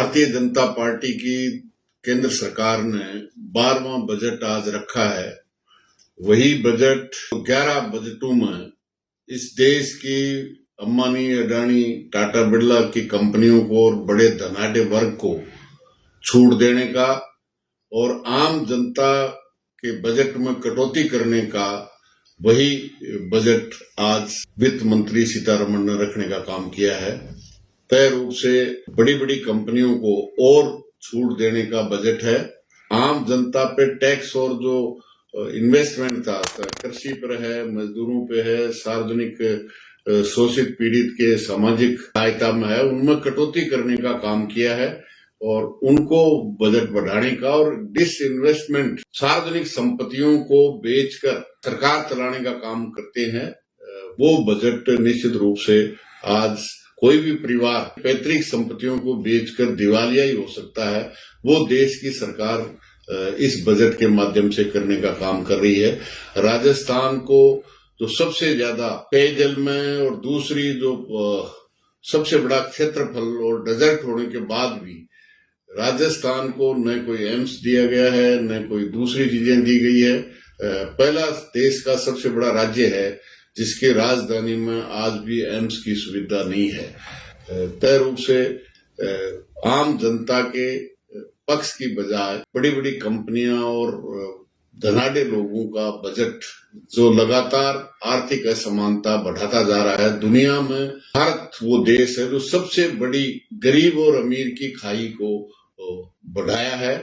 Bharatiya Janata party की केंद्र सरकार ने 12वां बजट आज रखा है। वही बजट 11 बजटों में इस देश की अंबानी, अडानी, टाटा, बिरला की कंपनियों को और बड़े धनाढ्य वर्ग को छूट देने का और आम जनता के बजट में कटौती करने का वही बजट आज वित्त मंत्री सीतारमण ने रखने का काम किया है। तय रूप से बड़ी बड़ी कंपनियों को और छूट देने का बजट है। आम जनता पे टैक्स और जो इन्वेस्टमेंट था, कृषि पर है, मजदूरों पे है, सार्वजनिक शोषित पीड़ित के सामाजिक सहायता में है, उनमें कटौती करने का काम किया है और उनको बजट बढ़ाने का और डिसइन्वेस्टमेंट, सार्वजनिक संपत्तियों को बेचकर सरकार चलाने का काम करते हैं। वो बजट निश्चित रूप से आज कोई भी परिवार पैतृक संपत्तियों को बेचकर दिवालिया ही हो सकता है, वो देश की सरकार इस बजट के माध्यम से करने का काम कर रही है। राजस्थान को जो सबसे ज्यादा पेयजल में और दूसरी जो सबसे बड़ा क्षेत्रफल और डेजर्ट होने के बाद भी राजस्थान को न कोई एम्स दिया गया है, न कोई दूसरी चीजें दी गई है। पहला देश का सबसे बड़ा राज्य है जिसके राजधानी में आज भी एम्स की सुविधा नहीं है। तय रूप से आम जनता के पक्ष की बजाय बड़ी बड़ी कंपनियां और धनाढ्य लोगों का बजट जो लगातार आर्थिक असमानता बढ़ाता जा रहा है। दुनिया में भारत वो देश है जो सबसे बड़ी गरीब और अमीर की खाई को बढ़ाया है।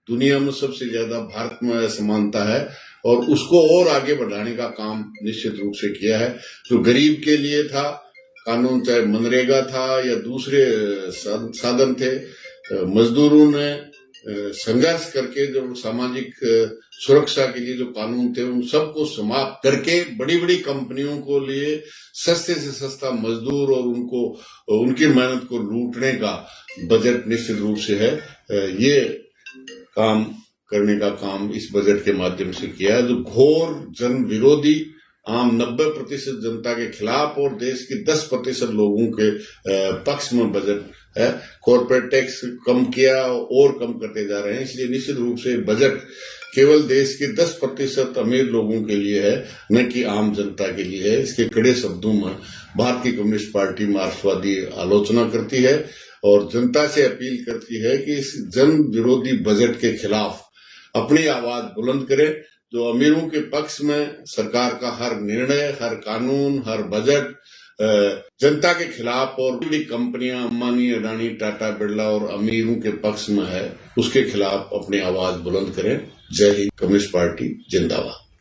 दुनिया में सबसे ज्यादा भारत में असमानता है और उसको और आगे बढ़ाने का काम निश्चित रूप से किया है। जो गरीब के लिए था कानून, चाहे मनरेगा था या दूसरे साधन थे, मजदूरों ने संघर्ष करके जो सामाजिक सुरक्षा के लिए जो कानून थे उन सबको समाप्त करके बड़ी बड़ी कंपनियों को लिए सस्ते से सस्ता मजदूर और उनको उनकी मेहनत को लूटने का बजट निश्चित रूप से है। ये काम करने का काम इस बजट के माध्यम से किया है। जो घोर जन विरोधी आम 90% जनता के खिलाफ और देश के 10% लोगों के पक्ष में बजट है। कॉर्पोरेट टैक्स कम किया और कम करते जा रहे हैं, इसलिए निश्चित रूप से बजट केवल देश के 10% अमीर लोगों के लिए है, न कि आम जनता के लिए है। इसके कड़े शब्दों में भारतीय कम्युनिस्ट पार्टी मार्क्सवादी आलोचना करती है और जनता से अपील करती है कि इस जन विरोधी बजट के खिलाफ अपनी आवाज बुलंद करें। जो अमीरों के पक्ष में सरकार का हर निर्णय, हर कानून, हर बजट जनता के खिलाफ और बड़ी कंपनियां अंबानी, अडानी, टाटा, बिरला और अमीरों के पक्ष में है, उसके खिलाफ अपनी आवाज बुलंद करें। जय हिंद, कम्युनिस्ट पार्टी जिंदाबाद।